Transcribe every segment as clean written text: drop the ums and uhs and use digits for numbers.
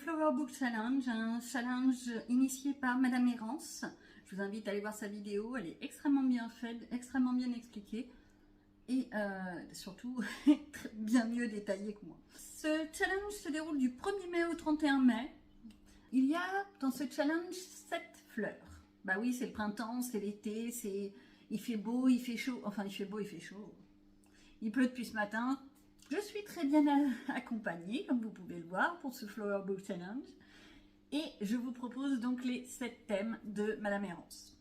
Flower Book Challenge, un challenge initié par Madame Errance. Je vous invite à aller voir sa vidéo, elle est extrêmement bien faite, extrêmement bien expliquée et surtout bien mieux détaillée que moi. Ce challenge se déroule du 1er mai au 31 mai. Il y a dans ce challenge 7 fleurs. Bah oui, c'est le printemps, c'est l'été, il fait beau, il fait chaud, enfin il fait beau, il fait chaud. Il pleut depuis ce matin. Je suis très bien accompagnée, comme vous pouvez le voir, pour ce Flower Book Challenge. Et je vous propose donc les 7 thèmes de Madame Errance.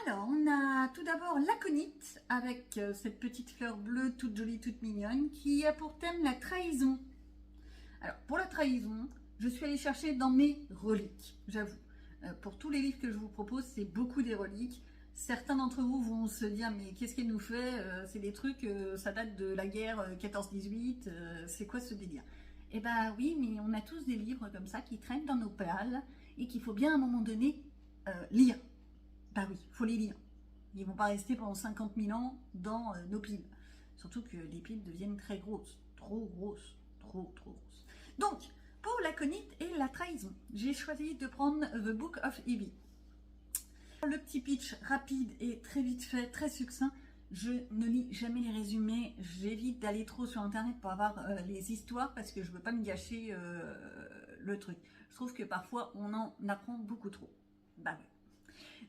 Alors, on a tout d'abord l'aconite, avec cette petite fleur bleue toute jolie, toute mignonne, qui a pour thème la trahison. Alors, pour la trahison, je suis allée chercher dans mes reliques, j'avoue. Pour tous les livres que je vous propose, c'est beaucoup des reliques. Certains d'entre vous vont se dire mais qu'est-ce qu'elle nous fait, c'est des trucs, ça date de la guerre 14-18, c'est quoi ce délire? Eh ben oui, mais on a tous des livres comme ça qui traînent dans nos pales et qu'il faut bien à un moment donné lire. Bah oui, il faut les lire. Ils ne vont pas rester pendant 50 000 ans dans nos piles. Surtout que les piles deviennent très grosses, trop grosses, trop grosses. Donc, pour l'aconite et la trahison, j'ai choisi de prendre The Book of Evie. Le petit pitch rapide et très vite fait, très succinct. Je ne lis jamais les résumés, j'évite d'aller trop sur internet pour avoir les histoires parce que je ne veux pas me gâcher le truc. Je trouve que parfois on en apprend beaucoup trop. Bah oui.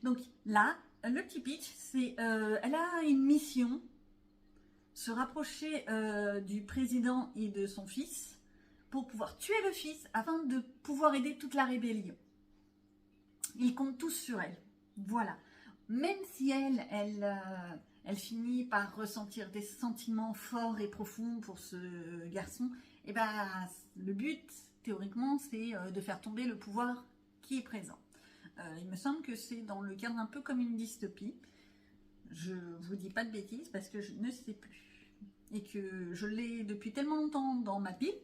Donc là, le petit pitch, c'est elle a une mission, se rapprocher du président et de son fils pour pouvoir tuer le fils afin de pouvoir aider toute la rébellion. Ils comptent tous sur elle. Voilà, même si elle finit par ressentir des sentiments forts et profonds pour ce garçon, et ben, le but, théoriquement, c'est de faire tomber le pouvoir qui est présent. Il me semble que c'est dans le cadre un peu comme une dystopie. Je vous dis pas de bêtises parce que je ne sais plus. Et que je l'ai depuis tellement longtemps dans ma pile.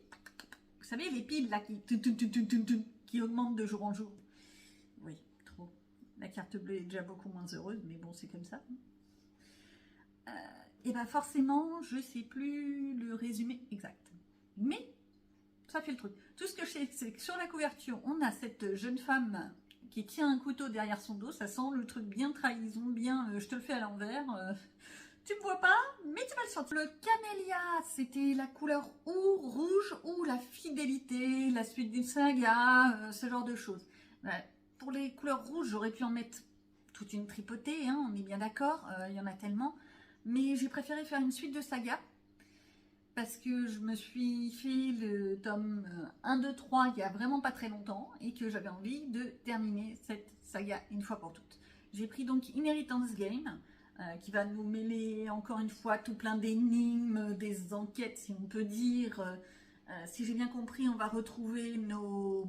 Vous savez, les piles là qui augmentent de jour en jour. Oui. La carte bleue est déjà beaucoup moins heureuse, mais bon, c'est comme ça. Et bien forcément, je ne sais plus le résumé exact. Mais ça fait le truc. Tout ce que je sais, c'est que sur la couverture, on a cette jeune femme qui tient un couteau derrière son dos. Ça sent le truc bien trahison, bien je te le fais à l'envers. Tu me vois pas, mais tu vas le sentir. Le camélia, c'était la couleur ou rouge ou la fidélité, la suite d'une saga, ce genre de choses. Pour les couleurs rouges, j'aurais pu en mettre toute une tripotée, hein, on est bien d'accord, il y en a tellement. Mais j'ai préféré faire une suite de saga parce que je me suis fait le tome 1, 2, 3 il y a vraiment pas très longtemps et que j'avais envie de terminer cette saga une fois pour toutes. J'ai pris donc Inheritance Game qui va nous mêler encore une fois tout plein d'énigmes, des enquêtes si on peut dire. Si j'ai bien compris, on va retrouver nos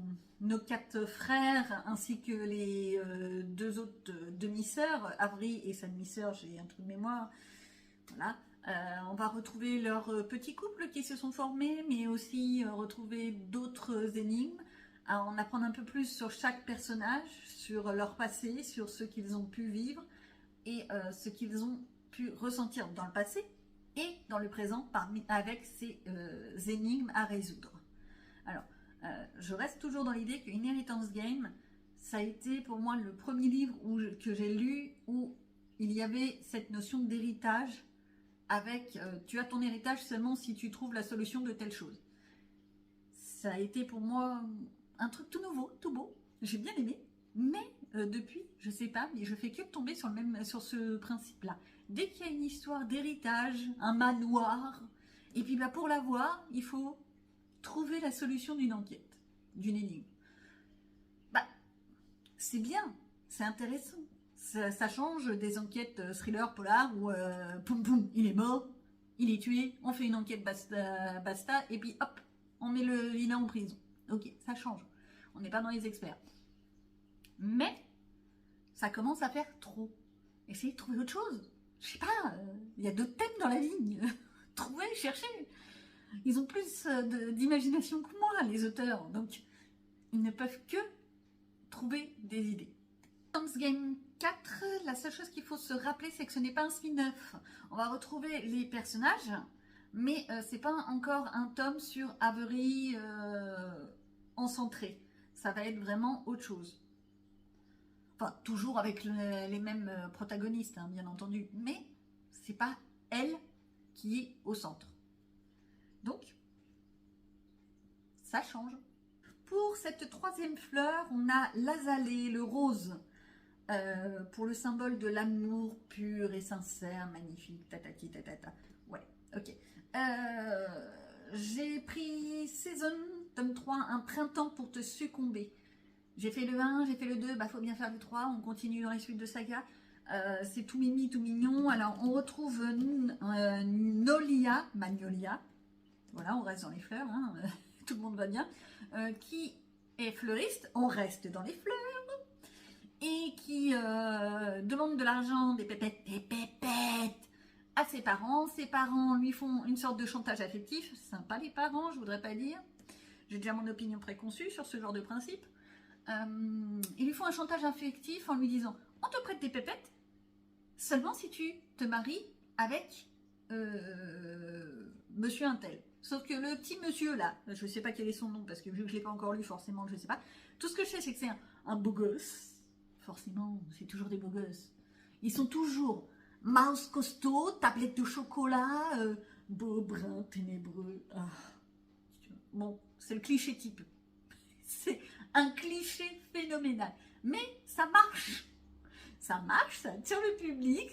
4 frères ainsi que les 2 autres demi-sœurs, Avery et sa demi-sœur, j'ai un trou de mémoire. Voilà. On va retrouver leurs petits couples qui se sont formés, mais aussi retrouver d'autres énigmes, à en apprendre un peu plus sur chaque personnage, sur leur passé, sur ce qu'ils ont pu vivre et ce qu'ils ont pu ressentir dans le passé et dans le présent avec ces énigmes à résoudre. Alors, je reste toujours dans l'idée que Inheritance Game, ça a été pour moi le premier livre que j'ai lu où il y avait cette notion d'héritage avec tu as ton héritage seulement si tu trouves la solution de telle chose. Ça a été pour moi un truc tout nouveau, tout beau, j'ai bien aimé, mais depuis, je sais pas, mais je fais que tomber sur ce principe-là. Dès qu'il y a une histoire d'héritage, un manoir, et puis bah, pour l'avoir, il faut trouver la solution d'une enquête, d'une énigme. Bah, c'est bien, c'est intéressant. Ça change des enquêtes thriller, polar, où poum poum, il est mort, il est tué, on fait une enquête basta, et puis hop, on met le vilain en prison. Ok, ça change. On n'est pas dans les experts. Mais ça commence à faire trop. Essayez de trouver autre chose. Je sais pas, il y a d'autres thèmes dans la vie. Trouvez, cherchez. Ils ont plus d'imagination que moi, les auteurs. Donc, ils ne peuvent que trouver des idées. Inheritance Game 4, la seule chose qu'il faut se rappeler, c'est que ce n'est pas un spin-off. On va retrouver les personnages, mais c'est pas encore un tome sur Avery en centré. Ça va être vraiment autre chose. Enfin, toujours avec les mêmes protagonistes, hein, bien entendu. Mais c'est pas elle qui est au centre. Donc, ça change. Pour cette troisième fleur, on a l'azalée, le rose. Pour le symbole de l'amour pur et sincère, magnifique, tatati tatata. Ouais, ok. J'ai pris Season, tome 3, un printemps pour te succomber. J'ai fait le 1, j'ai fait le 2, bah faut bien faire le 3, on continue dans les suites de saga. C'est tout mimi, tout mignon. Alors on retrouve Nolia, Magnolia, voilà, on reste dans les fleurs, hein, tout le monde va bien, qui est fleuriste, on reste dans les fleurs, et qui demande de l'argent, des pépettes, à ses parents. Ses parents lui font une sorte de chantage affectif, sympa les parents, je voudrais pas dire, j'ai déjà mon opinion préconçue sur ce genre de principe. Ils lui font un chantage affectif en lui disant on te prête des pépettes seulement si tu te maries avec monsieur Untel. Sauf que le petit monsieur là, je ne sais pas quel est son nom parce que vu que je ne l'ai pas encore lu, forcément je ne sais pas. Tout ce que je sais, c'est que c'est un beau gosse. Forcément, c'est toujours des beaux gosses. Ils sont toujours mouse costaud, tablette de chocolat, beau brun ténébreux. Ah. Bon, c'est le cliché type. C'est un cliché phénoménal. Mais ça marche. Ça marche, ça attire le public,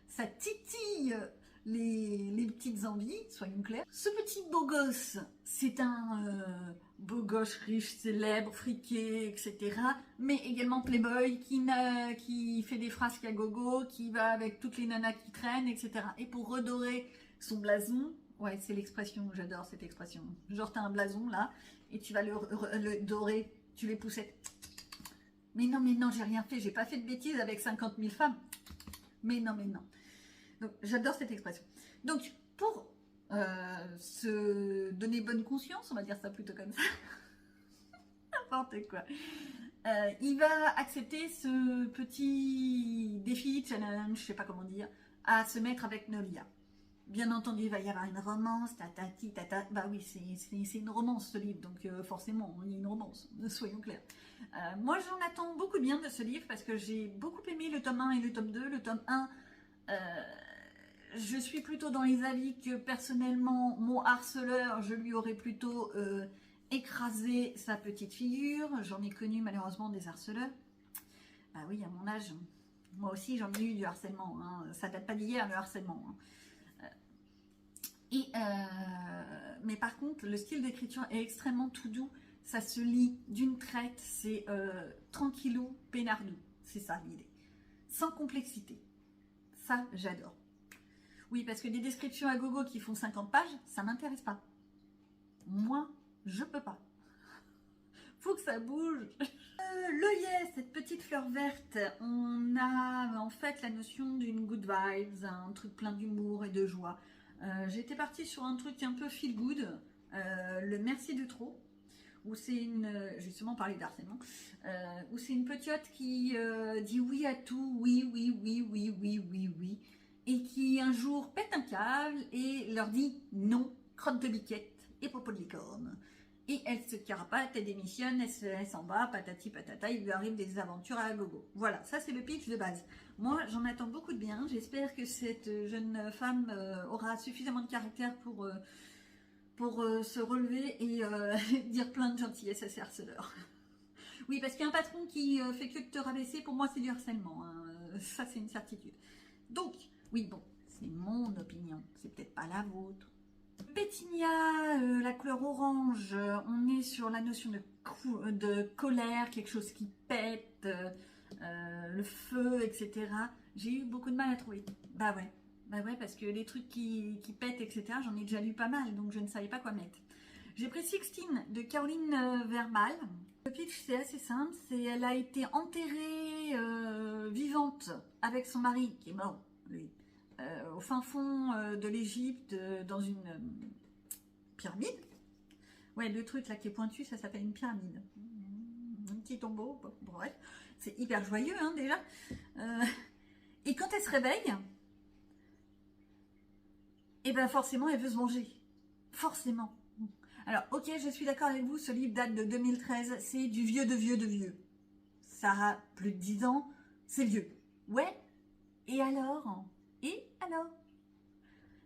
ça titille les petites envies, soyons clairs. Ce petit beau gosse, c'est un beau gosse riche, célèbre, friqué, etc. Mais également playboy, qui fait des frasques à gogo, qui va avec toutes les nanas qui traînent, etc. Et pour redorer son blason, ouais, c'est l'expression, j'adore cette expression. Genre, t'as un blason là, et tu vas le dorer, tu les poussettes. Mais non, j'ai rien fait, j'ai pas fait de bêtises avec 50 000 femmes. Mais non. Donc, j'adore cette expression. Donc, pour se donner bonne conscience, on va dire ça plutôt comme ça, n'importe quoi, il va accepter ce petit défi, challenge, je sais pas comment dire, à se mettre avec Nolia. Bien entendu, il va y avoir une romance, tatati, tata. Bah oui, c'est une romance ce livre, donc forcément, il y a une romance, soyons clairs. Moi, j'en attends beaucoup de bien de ce livre parce que j'ai beaucoup aimé le tome 1 et le tome 2. Le tome 1, je suis plutôt dans les avis que personnellement, mon harceleur, je lui aurais plutôt écrasé sa petite figure. J'en ai connu malheureusement des harceleurs. Bah oui, à mon âge, moi aussi j'en ai eu du harcèlement. Hein. Ça date pas d'hier le harcèlement. Hein. Mais par contre, le style d'écriture est extrêmement tout doux. Ça se lit d'une traite, c'est tranquillou, peinardou. C'est ça l'idée. Sans complexité. Ça, j'adore. Oui, parce que des descriptions à gogo qui font 50 pages, ça m'intéresse pas. Moi, je peux pas. Faut que ça bouge. L'œillet, cette petite fleur verte, on a en fait la notion d'une good vibes, un truc plein d'humour et de joie. J'étais partie sur un truc un peu feel good, le merci de trop, où c'est justement parler d'harcèlement, où c'est une petite qui dit oui à tout, oui, et qui un jour pète un câble et leur dit non, crotte de biquette et popo de licorne. Et elle se carapate, elle démissionne, elle s'en va, patati patata, il lui arrive des aventures à gogo. Voilà, ça c'est le pitch de base. Moi, j'en attends beaucoup de bien. J'espère que cette jeune femme aura suffisamment de caractère pour se relever et dire plein de gentillesse à ses harceleurs. Oui, parce qu'un patron qui fait que de te rabaisser, pour moi, c'est du harcèlement. Hein. Ça, c'est une certitude. Donc, oui, bon, c'est mon opinion. C'est peut-être pas la vôtre. Pétinia, la couleur orange, on est sur la notion de colère, quelque chose qui pète, le feu, etc. J'ai eu beaucoup de mal à trouver. Bah ouais, parce que les trucs qui pètent, etc., j'en ai déjà lu pas mal, donc je ne savais pas quoi mettre. J'ai pris Sixteen de Caroline Verbal. Le pitch, c'est assez simple, elle a été enterrée vivante avec son mari, qui est mort, lui. Au fin fond de l'Égypte, dans une pyramide. Ouais, le truc là qui est pointu, ça s'appelle une pyramide. Un petit tombeau, bon, bref. C'est hyper joyeux, hein, déjà. Et quand elle se réveille, et ben forcément, elle veut se venger. Forcément. Alors, ok, je suis d'accord avec vous, ce livre date de 2013, c'est du vieux de vieux de vieux. Ça a plus de 10 ans, c'est vieux. Ouais, et alors? Et alors?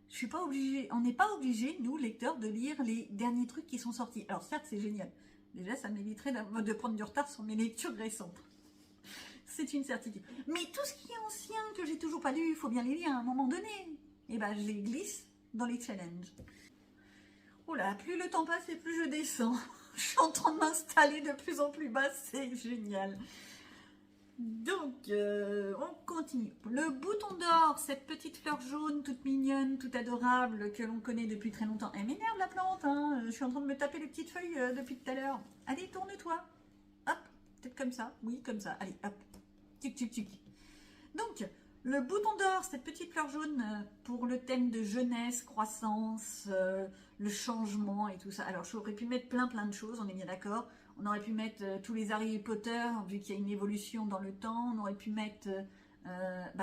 Je suis pas obligée, on n'est pas obligé, nous, lecteurs, de lire les derniers trucs qui sont sortis. Alors certes, c'est génial. Déjà, ça m'éviterait de prendre du retard sur mes lectures récentes. C'est une certitude. Mais tout ce qui est ancien, que j'ai toujours pas lu, il faut bien les lire à un moment donné. Et ben, je les glisse dans les challenges. Oh là, plus le temps passe et plus je descends. Je suis en train de m'installer de plus en plus bas, c'est génial. Donc, on continue. Le bouton d'or, cette petite fleur jaune, toute mignonne, toute adorable, que l'on connaît depuis très longtemps. Elle m'énerve la plante, hein. Je suis en train de me taper les petites feuilles depuis tout à l'heure. Allez, tourne-toi. Hop, peut-être comme ça. Oui, comme ça. Allez, hop. Tic, tic, tic. Donc, le bouton d'or, cette petite fleur jaune, pour le thème de jeunesse, croissance, le changement et tout ça. Alors, j'aurais pu mettre plein de choses, on est bien d'accord. On aurait pu mettre tous les Harry Potter, vu qu'il y a une évolution dans le temps. On aurait pu mettre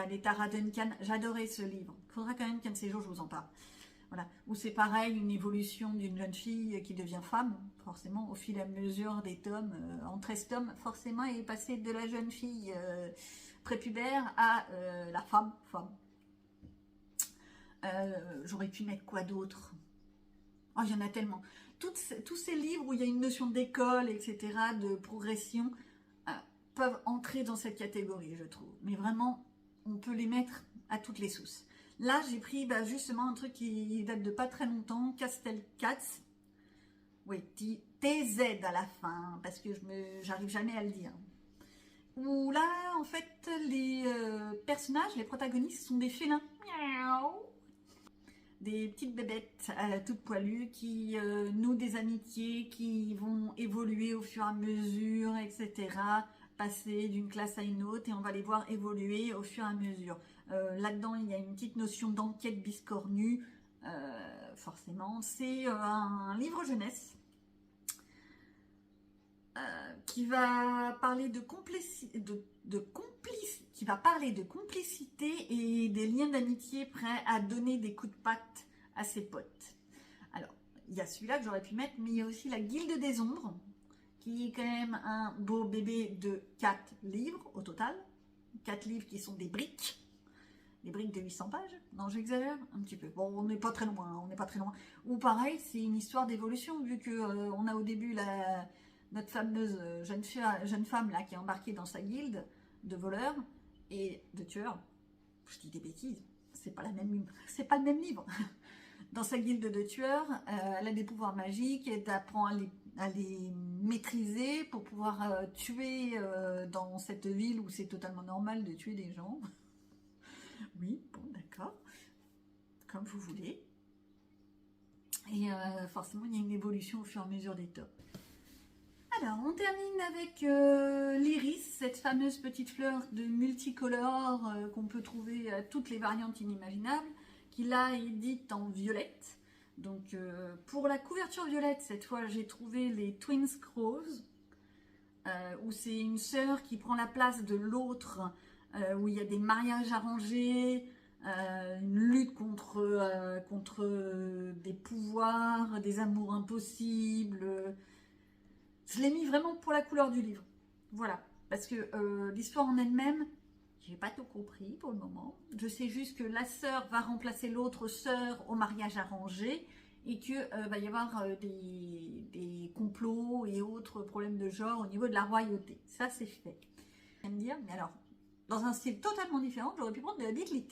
les Tara Duncan. J'adorais ce livre. Il faudra quand même qu'un de ces jours, je vous en parle. Voilà. Où c'est pareil, une évolution d'une jeune fille qui devient femme, forcément, au fil et à mesure des tomes. En 13 tomes, forcément, elle est passée de la jeune fille prépubère à la femme. J'aurais pu mettre quoi d'autre? Oh, il y en a tellement. Tous ces livres où il y a une notion d'école, etc., de progression, peuvent entrer dans cette catégorie, je trouve. Mais vraiment, on peut les mettre à toutes les sauces. Là, j'ai pris justement un truc qui date de pas très longtemps, Castel Cats. Oui, TZ à la fin, parce que j'arrive jamais à le dire. Où là, en fait, les personnages, les protagonistes sont des félins. Miaou. Des petites bébêtes toutes poilues qui nouent des amitiés, qui vont évoluer au fur et à mesure, etc. Passer d'une classe à une autre et on va les voir évoluer au fur et à mesure. Là-dedans, il y a une petite notion d'enquête biscornue, forcément. C'est un livre jeunesse qui va parler de complicité et des liens d'amitié prêts à donner des coups de patte à ses potes. Alors, il y a celui-là que j'aurais pu mettre, mais il y a aussi la Guilde des Ombres, qui est quand même un beau bébé de 4 livres au total. 4 livres qui sont des briques de 800 pages. Non, j'exagère un petit peu. Bon, on n'est pas très loin, Ou pareil, c'est une histoire d'évolution, vu que on a au début notre fameuse jeune femme là, qui est embarquée dans sa guilde de voleurs et de tueurs. Je dis des bêtises, c'est pas le même livre. Dans sa guilde de tueurs, elle a des pouvoirs magiques, elle apprend à les maîtriser pour pouvoir tuer dans cette ville où c'est totalement normal de tuer des gens. Oui, bon, d'accord. Comme vous voulez. Et forcément, il y a une évolution au fur et à mesure des tomes. Alors, on termine avec l'iris, cette fameuse petite fleur de multicolore qu'on peut trouver à toutes les variantes inimaginables, qui là est dite en violette. Donc, pour la couverture violette, cette fois, j'ai trouvé les Twin Crows, où c'est une sœur qui prend la place de l'autre, où il y a des mariages arrangés, une lutte contre des pouvoirs, des amours impossibles. Je l'ai mis vraiment pour la couleur du livre. Voilà. Parce que l'histoire en elle-même, j'ai pas tout compris pour le moment. Je sais juste que la sœur va remplacer l'autre sœur au mariage arrangé et que va y avoir des complots et autres problèmes de genre au niveau de la royauté. Ça, c'est fait. Je vais me dire, mais alors, dans un style totalement différent, j'aurais pu prendre de la Beatlit.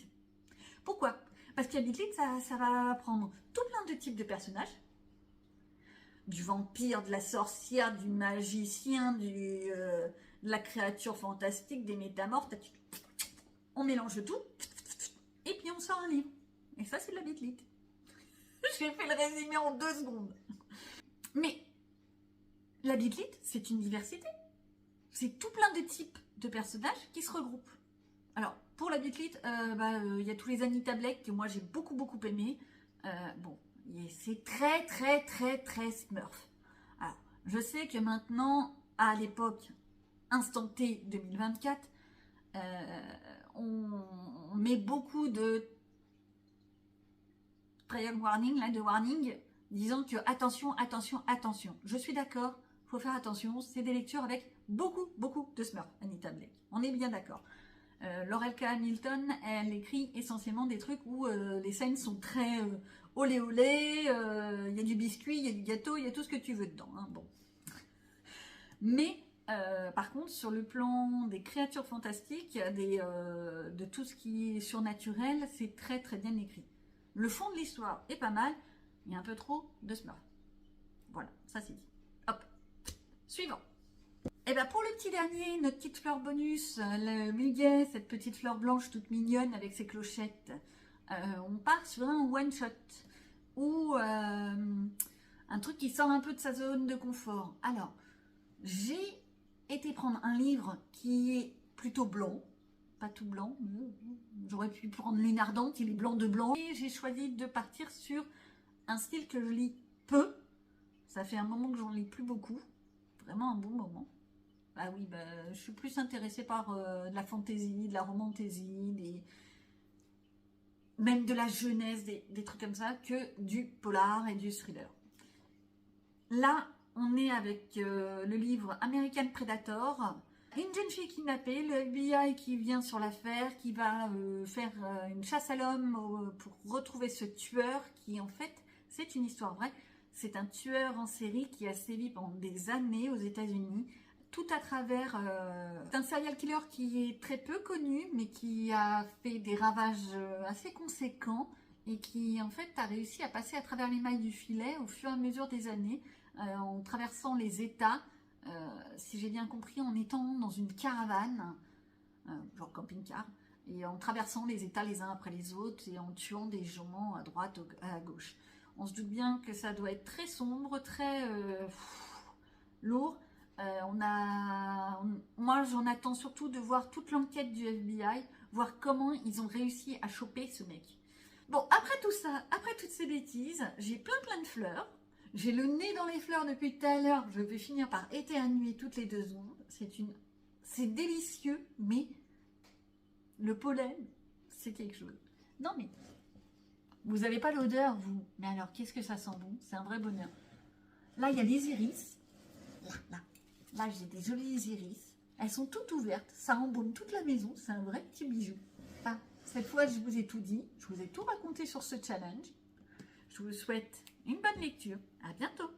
Pourquoi? Parce que la Beatlit, ça va prendre tout plein de types de personnages. Du vampire, de la sorcière, du magicien, de la créature fantastique, des métamorphes. On mélange tout et puis on sort un livre. Et ça, c'est de la Beatlit. J'ai fait le résumé en 2 secondes. Mais la Beatlit, c'est une diversité. C'est tout plein de types de personnages qui se regroupent. Alors, pour la Beatlit, y a tous les Anita Blake que moi j'ai beaucoup aimé. Bon, c'est très Smurf. Alors, je sais que maintenant, à l'époque, instant T 2024, on met beaucoup de trial warning, là, de warning, disant que attention, attention, attention. Je suis d'accord, il faut faire attention, c'est des lectures avec beaucoup, beaucoup de smurf, Anita Blake. On est bien d'accord. Laurel K. Hamilton, elle écrit essentiellement des trucs où les scènes sont très olé olé, il y a du biscuit, il y a du gâteau, il y a tout ce que tu veux dedans. Hein, bon. Mais par contre, sur le plan des créatures fantastiques, de tout ce qui est surnaturel, c'est très très bien écrit. Le fond de l'histoire est pas mal, il y a un peu trop de smurf. Voilà, ça c'est dit. Hop, suivant. Et bien pour le petit dernier, notre petite fleur bonus, le muguet, cette petite fleur blanche toute mignonne avec ses clochettes, on part sur un one-shot ou un truc qui sort un peu de sa zone de confort. Alors, j'ai été prendre un livre qui est plutôt blanc, pas tout blanc, j'aurais pu prendre Lune Ardente, il est blanc de blanc, et j'ai choisi de partir sur un style que je lis peu, ça fait un moment que j'en lis plus beaucoup, vraiment un bon moment. Ah oui, je suis plus intéressée par de la fantaisie, de la romantaisie, même de la jeunesse, des trucs comme ça, que du polar et du thriller. Là, on est avec le livre American Predator. Une jeune fille kidnappée, le FBI qui vient sur l'affaire, qui va faire une chasse à l'homme pour retrouver ce tueur qui, en fait, c'est une histoire vraie. C'est un tueur en série qui a sévi pendant des années aux États-Unis, tout à travers un serial killer qui est très peu connu, mais qui a fait des ravages assez conséquents et qui, en fait, a réussi à passer à travers les mailles du filet au fur et à mesure des années, en traversant les États, si j'ai bien compris, en étant dans une caravane, genre camping-car, et en traversant les États les uns après les autres et en tuant des gens à droite, à gauche. On se doute bien que ça doit être très sombre, très lourd. Moi, j'en attends surtout de voir toute l'enquête du FBI, voir comment ils ont réussi à choper ce mec. Bon, après tout ça, après toutes ces bêtises, j'ai plein de fleurs. J'ai le nez dans les fleurs depuis tout à l'heure. Je vais finir par éternuer toutes les 2 secondes. C'est délicieux, mais le pollen, c'est quelque chose. Non, mais vous n'avez pas l'odeur, vous. Mais alors, qu'est-ce que ça sent bon? C'est un vrai bonheur. Là, il y a les iris. Là, j'ai des jolies iris. Elles sont toutes ouvertes. Ça embaume toute la maison. C'est un vrai petit bijou. Ah, cette fois, je vous ai tout dit. Je vous ai tout raconté sur ce challenge. Je vous souhaite une bonne lecture. À bientôt.